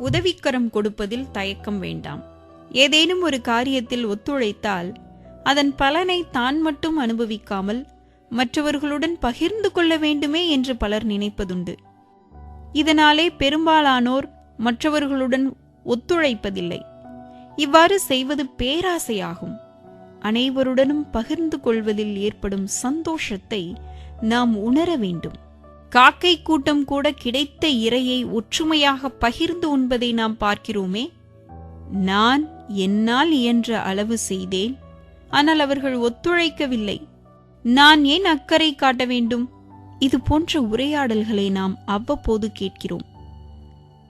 உதவிக்கரம் கொடுப்பதில் தயக்கம் வேண்டாம். ஏதேனும் ஒரு காரியத்தில் ஒத்துழைத்தால் அதன் பலனை தான் மட்டும் அனுபவிக்காமல் மற்றவர்களுடன் பகிர்ந்து கொள்ள வேண்டுமே என்று பலர் நினைப்பதுண்டு. இதனாலே பெரும்பாலானோர் மற்றவர்களுடன் ஒத்துழைப்பதில்லை. இவ்வாறு செய்வது பேராசையாகும். அனைவருடனும் பகிர்ந்து கொள்வதில் ஏற்படும் சந்தோஷத்தை நாம் உணர வேண்டும். காக்கை கூட்டம் கூட கிடைத்த இரையை ஒற்றுமையாக பகிர்ந்து உண்பதை நாம் பார்க்கிறோமே. நான் என்னால் இயன்ற அளவு செய்தேன், ஆனால் அவர்கள் ஒத்துழைக்கவில்லை, நான் ஏன் அக்கறை காட்ட வேண்டும்? இது போன்ற உரையாடல்களை நாம் அவ்வப்போது கேட்கிறோம்.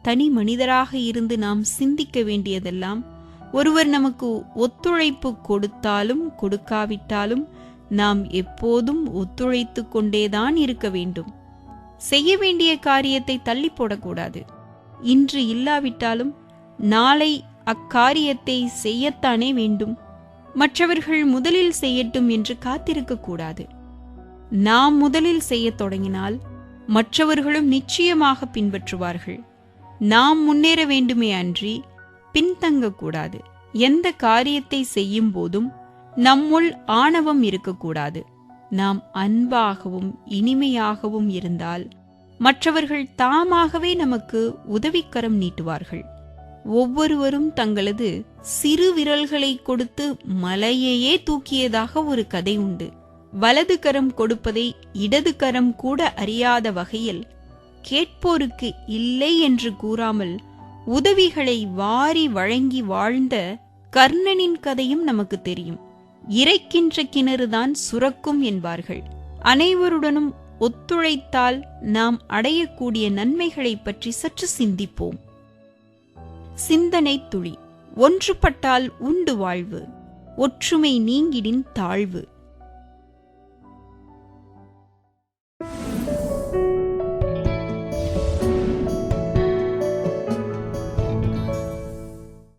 தனி மனிதராக இருந்து நாம் சிந்திக்க வேண்டியதெல்லாம், ஒருவர் நமக்கு ஒத்துழைப்பு கொடுத்தாலும் கொடுக்காவிட்டாலும் நாம் எப்போதும் ஒத்துழைத்து கொண்டேதான் இருக்க வேண்டும். செய்ய வேண்டிய காரியத்தை தள்ளி போடக்கூடாது. இன்று இல்லாவிட்டாலும் நாளை அக்காரியத்தை செய்யத்தானே வேண்டும். மற்றவர்கள் முதலில் செய்யட்டும் என்று காத்திருக்க கூடாது. நாம் முதலில் செய்யத் தொடங்கினால் மற்றவர்களும் நிச்சயமாக பின்பற்றுவார்கள். நாம் முன்னேற வேண்டுமே அன்றி பின்தங்கக்கூடாது. எந்த காரியத்தை செய்யும் போதும் நம்முள் ஆணவம் இருக்கக்கூடாது. நாம் அன்பாகவும் இனிமையாகவும் இருந்தால் மற்றவர்கள் தாமாகவே நமக்கு உதவிக்கரம் நீட்டுவார்கள். ஒவ்வொருவரும் தங்களது சிறு விரல்களை கொடுத்து மலையையே தூக்கியதாக ஒரு கதை உண்டு. வலது கரம் கொடுப்பதை இடது கரம் கூட அறியாத வகையில் கேட்போருக்கு இல்லை என்று கூறாமல் உதவிகளை வாரி வழங்கி வாழ்ந்த கர்ணனின் கதையும் நமக்கு தெரியும். இறைக்கின்ற கிணறுதான் சுரக்கும் என்பார்கள். அனைவருடனும் ஒத்துழைத்தால் நாம் அடையக்கூடிய நன்மைகளை பற்றி சற்று சிந்திப்போம். சிந்தனை துளி. ஒன்றுபட்டால் உண்டு வாழ்வு, ஒற்றுமை நீங்கிடின் தாழ்வு.